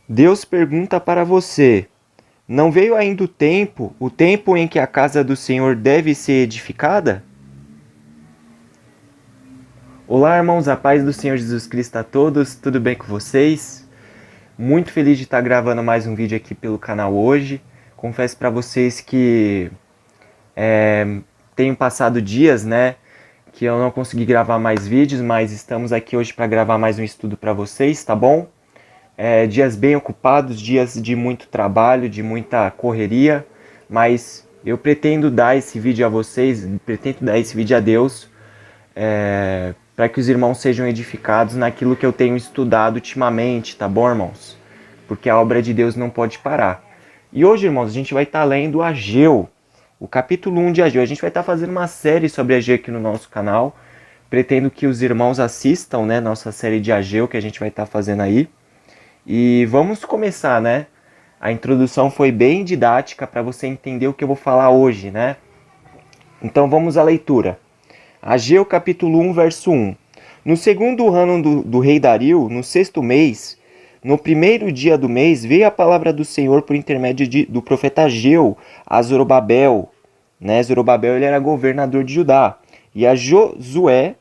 Deus pergunta para você: não veio ainda o tempo em que a casa do Senhor deve ser edificada? Olá, irmãos, a paz do Senhor Jesus Cristo a todos, tudo bem com vocês? Muito feliz de estar gravando mais um vídeo aqui pelo canal hoje. Confesso para vocês que tenho passado dias, né, que eu não consegui gravar mais vídeos, mas estamos aqui hoje para gravar mais um estudo para vocês, tá bom? Dias bem ocupados, dias de muito trabalho, de muita correria, mas eu pretendo dar esse vídeo a vocês, pretendo dar esse vídeo a Deus, para que os irmãos sejam edificados naquilo que eu tenho estudado ultimamente, tá bom, irmãos? Porque a obra de Deus não pode parar. E hoje, irmãos, a gente vai estar lendo Ageu, o capítulo 1 de Ageu. A gente vai estar fazendo uma série sobre Ageu aqui no nosso canal. Pretendo que os irmãos assistam, né, nossa série de Ageu que a gente vai estar fazendo aí. E vamos começar, né? A introdução foi bem didática para você entender o que eu vou falar hoje, né? Então vamos à leitura. Ageu capítulo 1, verso 1. No segundo ano do rei Dario, no sexto mês, no primeiro dia do mês, veio a palavra do Senhor por intermédio do profeta Ageu a Zorobabel. Né? Zorobabel ele era governador de Judá. E a Josué,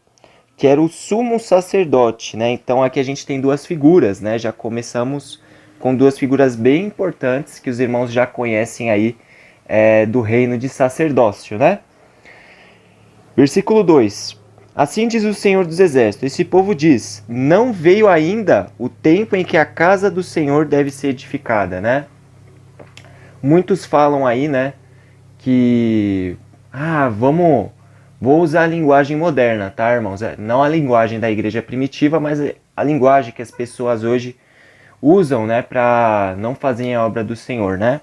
que era o sumo sacerdote, né? Então aqui a gente tem duas figuras, né? Já começamos com duas figuras bem importantes que os irmãos já conhecem aí do reino de sacerdócio, né? Versículo 2. Assim diz o Senhor dos Exércitos, esse povo diz, não veio ainda o tempo em que a casa do Senhor deve ser edificada, né? Muitos falam aí, né, que, vou usar a linguagem moderna, tá, irmãos? Não a linguagem da igreja primitiva, mas a linguagem que as pessoas hoje usam, né, para não fazerem a obra do Senhor, né?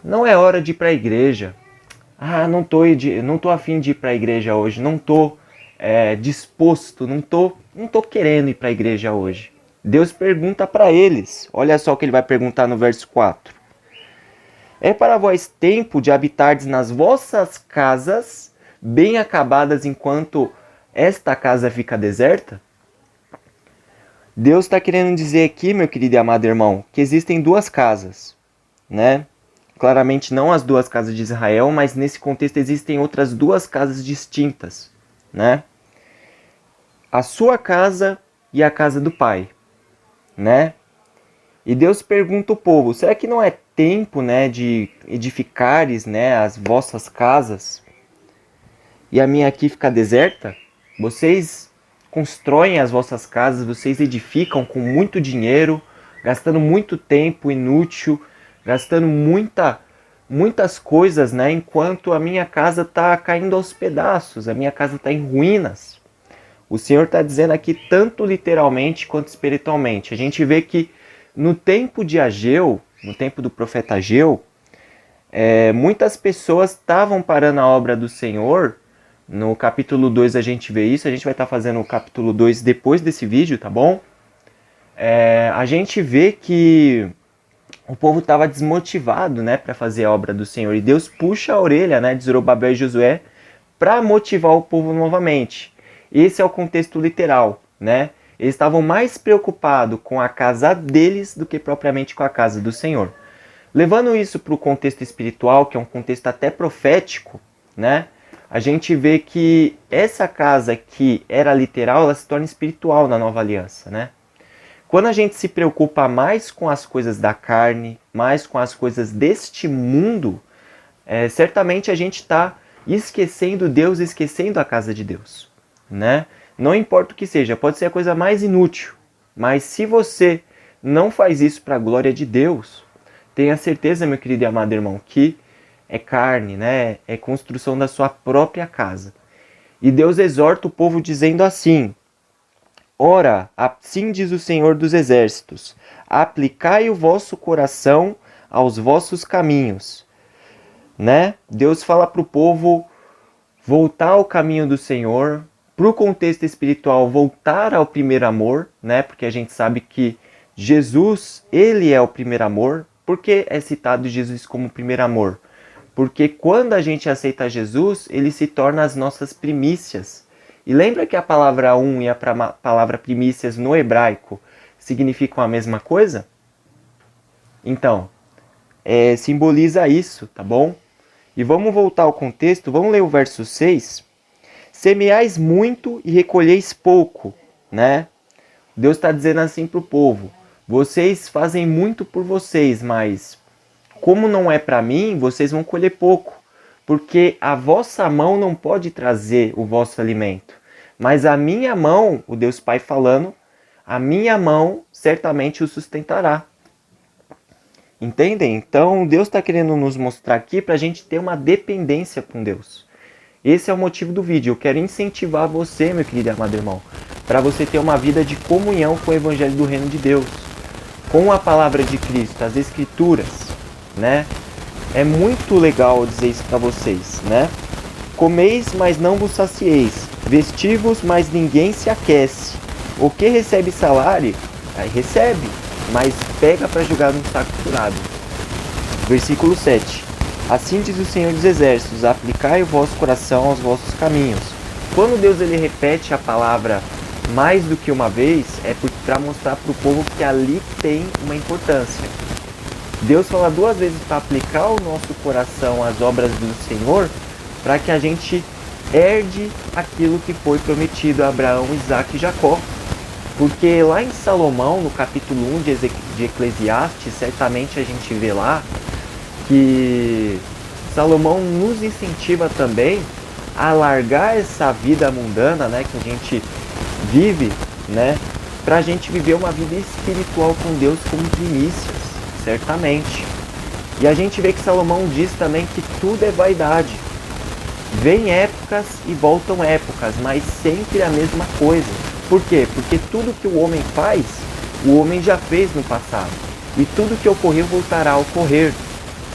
Não é hora de ir para a igreja. Não tô afim de ir para a igreja hoje, não tô disposto, não tô querendo ir para a igreja hoje. Deus pergunta para eles, olha só o que ele vai perguntar no verso 4. É para vós tempo de habitardes nas vossas casas, bem acabadas enquanto esta casa fica deserta? Deus está querendo dizer aqui, meu querido e amado irmão, que existem duas casas, né? Claramente não as duas casas de Israel, mas nesse contexto existem outras duas casas distintas, né? A sua casa e a casa do Pai, né? E Deus pergunta ao povo, será que não é tempo, né, de edificares, né, as vossas casas e a minha aqui fica deserta? Vocês constroem as vossas casas, vocês edificam com muito dinheiro, gastando muito tempo inútil, gastando muitas coisas, né? Enquanto a minha casa está caindo aos pedaços, a minha casa está em ruínas. O Senhor está dizendo aqui tanto literalmente quanto espiritualmente. A gente vê que no tempo de Ageu, no tempo do profeta Ageu, muitas pessoas estavam parando a obra do Senhor. No capítulo 2 a gente vê isso, a gente vai estar fazendo o capítulo 2 depois desse vídeo, tá bom? A gente vê que o povo estava desmotivado, né, para fazer a obra do Senhor. E Deus puxa a orelha, né, de Zorobabel e Josué para motivar o povo novamente. Esse é o contexto literal, né? Eles estavam mais preocupados com a casa deles do que propriamente com a casa do Senhor. Levando isso para o contexto espiritual, que é um contexto até profético, né? A gente vê que essa casa que era literal, ela se torna espiritual na nova aliança, né? Quando a gente se preocupa mais com as coisas da carne, mais com as coisas deste mundo, certamente a gente está esquecendo Deus, esquecendo a casa de Deus, né? Não importa o que seja, pode ser a coisa mais inútil, mas se você não faz isso para a glória de Deus, tenha certeza, meu querido e amado irmão, que é carne, né? É construção da sua própria casa. E Deus exorta o povo dizendo assim: ora, assim diz o Senhor dos Exércitos, aplicai o vosso coração aos vossos caminhos, né? Deus fala para o povo voltar ao caminho do Senhor, para o contexto espiritual voltar ao primeiro amor, né? Porque a gente sabe que Jesus, ele é o primeiro amor. Por que é citado Jesus como primeiro amor? Porque quando a gente aceita Jesus, ele se torna as nossas primícias. E lembra que a palavra e a palavra primícias no hebraico significam a mesma coisa? Então, simboliza isso, tá bom? E vamos voltar ao contexto, vamos ler o verso 6. Semeais muito e recolheis pouco, né? Deus está dizendo assim para o povo, vocês fazem muito por vocês, mas como não é para mim, vocês vão colher pouco, porque a vossa mão não pode trazer o vosso alimento, mas a minha mão, o Deus Pai falando, a minha mão certamente o sustentará. Entendem? Então Deus está querendo nos mostrar aqui para a gente ter uma dependência com Deus. Esse é o motivo do vídeo. Eu quero incentivar você, meu querido e amado irmão, para você ter uma vida de comunhão com o Evangelho do Reino de Deus, com a palavra de Cristo, as Escrituras, né? É muito legal dizer isso para vocês, né? Comeis, mas não vos sacieis. Vestivos, mas ninguém se aquece. O que recebe salário, aí recebe, mas pega para jogar num saco furado. Versículo 7. Assim diz o Senhor dos Exércitos, aplicai o vosso coração aos vossos caminhos. Quando Deus ele repete a palavra mais do que uma vez, é para mostrar para o povo que ali tem uma importância. Deus fala 2 vezes para aplicar o nosso coração às obras do Senhor, para que a gente herde aquilo que foi prometido a Abraão, Isaque e Jacó. Porque lá em Salomão, no capítulo 1 de Eclesiastes, certamente a gente vê lá que Salomão nos incentiva também a largar essa vida mundana, né, que a gente vive, né, para a gente viver uma vida espiritual com Deus como primícias, certamente. E a gente vê que Salomão diz também que tudo é vaidade. Vêm épocas e voltam épocas, mas sempre a mesma coisa. Por quê? Porque tudo que o homem faz, o homem já fez no passado. E tudo que ocorreu voltará a ocorrer.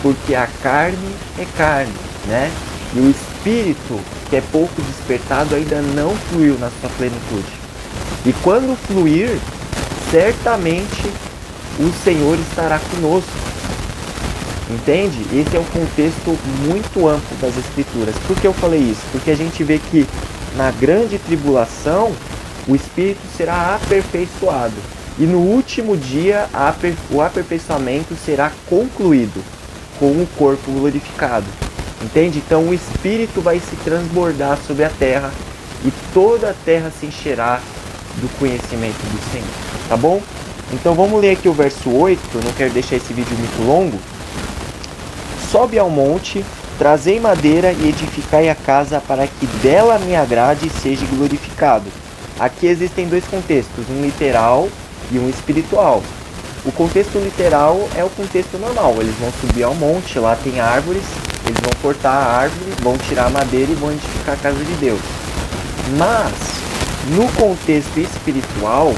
Porque a carne é carne, né? E o espírito, que é pouco despertado, ainda não fluiu na sua plenitude. E quando fluir, certamente o Senhor estará conosco. Entende? Esse é um contexto muito amplo das Escrituras. Por que eu falei isso? Porque a gente vê que na grande tribulação, o espírito será aperfeiçoado. E no último dia, o aperfeiçoamento será concluído com o corpo glorificado. Entende? Então o Espírito vai se transbordar sobre a terra e toda a terra se encherá do conhecimento do Senhor. Tá bom? Então vamos ler aqui o verso 8, eu não quero deixar esse vídeo muito longo. Sobe ao monte, trazei madeira e edificai a casa para que dela me agrade e seja glorificado. Aqui existem 2 contextos, um literal e um espiritual. O contexto literal é o contexto normal, eles vão subir ao monte, lá tem árvores, eles vão cortar a árvore, vão tirar a madeira e vão edificar a casa de Deus. Mas, no contexto espiritual,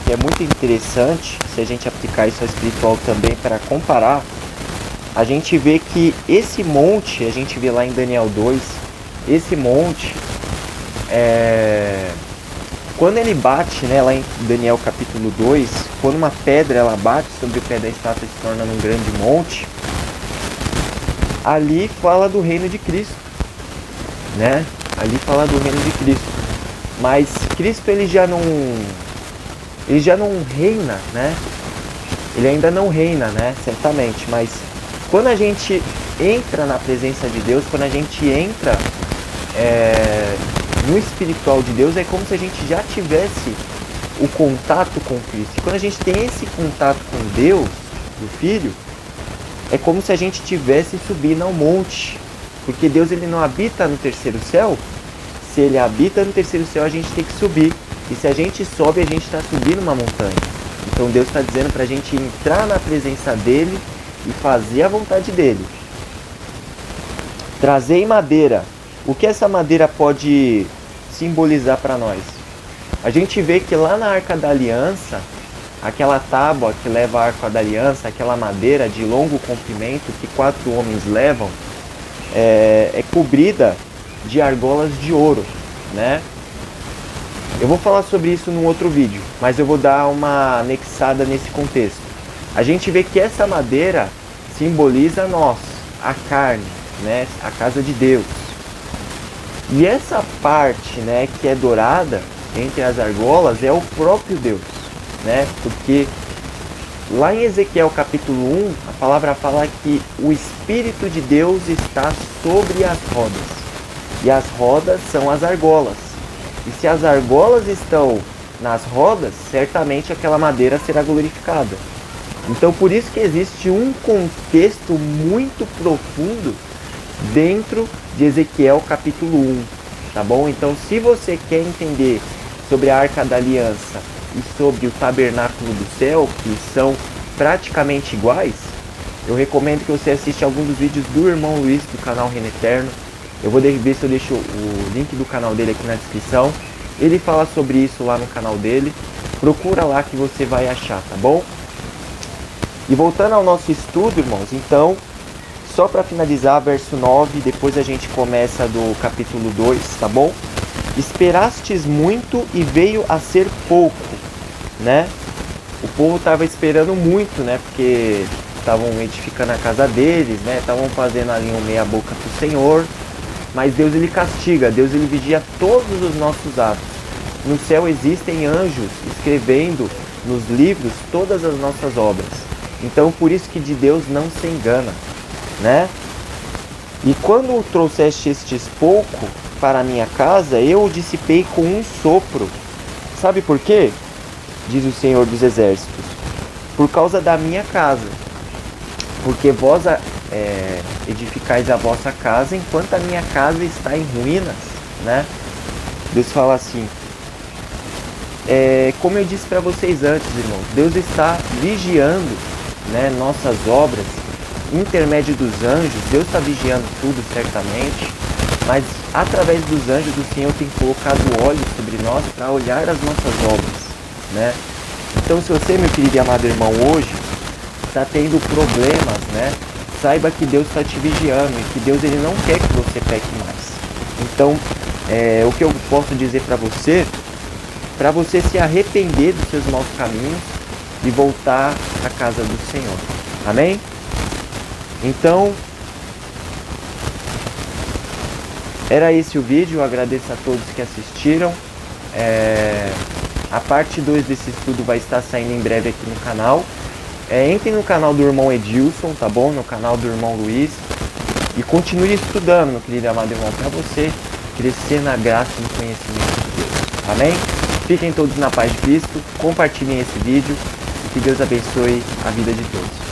que é muito interessante, se a gente aplicar isso ao espiritual também para comparar, a gente vê que esse monte, a gente vê lá em Daniel 2, esse monte, quando ele bate, né, lá em Daniel capítulo 2, quando uma pedra ela bate sobre o pé da estátua e se torna num grande monte, ali fala do reino de Cristo, né? Ali fala do reino de Cristo. Mas Cristo ele já não reina, né? Ele ainda não reina, né? Certamente. Mas quando a gente entra na presença de Deus, quando a gente entra no espiritual de Deus, é como se a gente já tivesse o contato com Cristo. E quando a gente tem esse contato com Deus, do Filho, é como se a gente tivesse subindo ao monte. Porque Deus ele não habita no terceiro céu. Se ele habita no terceiro céu, a gente tem que subir. E se a gente sobe, a gente está subindo uma montanha. Então Deus está dizendo para a gente entrar na presença dele e fazer a vontade dele. Trazei madeira. O que essa madeira pode simbolizar para nós? A gente vê que lá na Arca da Aliança, aquela tábua que leva a Arca da Aliança, aquela madeira de longo comprimento que 4 homens levam, é cobrida de argolas de ouro, né? Eu vou falar sobre isso num outro vídeo, mas eu vou dar uma anexada nesse contexto. A gente vê que essa madeira simboliza nós, a carne, né? A casa de Deus. E essa parte, né, que é dourada entre as argolas é o próprio Deus. né? Porque lá em Ezequiel capítulo 1, a palavra fala que o Espírito de Deus está sobre as rodas. E as rodas são as argolas. E se as argolas estão nas rodas, certamente aquela madeira será glorificada. Então por isso que existe um contexto muito profundo dentro de Ezequiel capítulo 1, tá bom? Então se você quer entender sobre a Arca da Aliança e sobre o Tabernáculo do Céu, que são praticamente iguais, eu recomendo que você assista alguns dos vídeos do irmão Luiz do canal Reino Eterno. Eu vou ver se eu deixo o link do canal dele aqui na descrição. Ele fala sobre isso lá no canal dele. Procura lá que você vai achar, tá bom? E voltando ao nosso estudo, irmãos, então, só para finalizar, verso 9, depois a gente começa do capítulo 2, tá bom? Esperastes muito e veio a ser pouco, né? O povo estava esperando muito, né? Porque estavam edificando a casa deles, né? Estavam fazendo ali um meia boca pro Senhor. Mas Deus ele castiga, Deus ele vigia todos os nossos atos. No céu existem anjos escrevendo nos livros todas as nossas obras. Então por isso que de Deus não se engana, né? E quando trouxeste estes pouco para a minha casa, eu o dissipei com um sopro. Sabe por quê? Diz o Senhor dos Exércitos. Por causa da minha casa. Porque vós edificais a vossa casa enquanto a minha casa está em ruínas, né? Deus fala assim, como eu disse para vocês antes, irmãos, Deus está vigiando, né, nossas obras, intermédio dos anjos. Deus está vigiando tudo certamente, mas através dos anjos o Senhor tem colocado olhos sobre nós para olhar as nossas obras, né? Então se você, meu querido e amado irmão, hoje está tendo problemas, né? Saiba que Deus está te vigiando e que Deus ele não quer que você peque mais. Então, o que eu posso dizer para você se arrepender dos seus maus caminhos e voltar à casa do Senhor. Amém? Então, era esse o vídeo. Eu agradeço a todos que assistiram. A parte 2 desse estudo vai estar saindo em breve aqui no canal. Entrem no canal do irmão Edilson, tá bom? No canal do irmão Luiz. E continue estudando, meu querido e amado irmão, para você crescer na graça e no conhecimento de Deus. Amém? Fiquem todos na paz de Cristo. Compartilhem esse vídeo. E que Deus abençoe a vida de todos.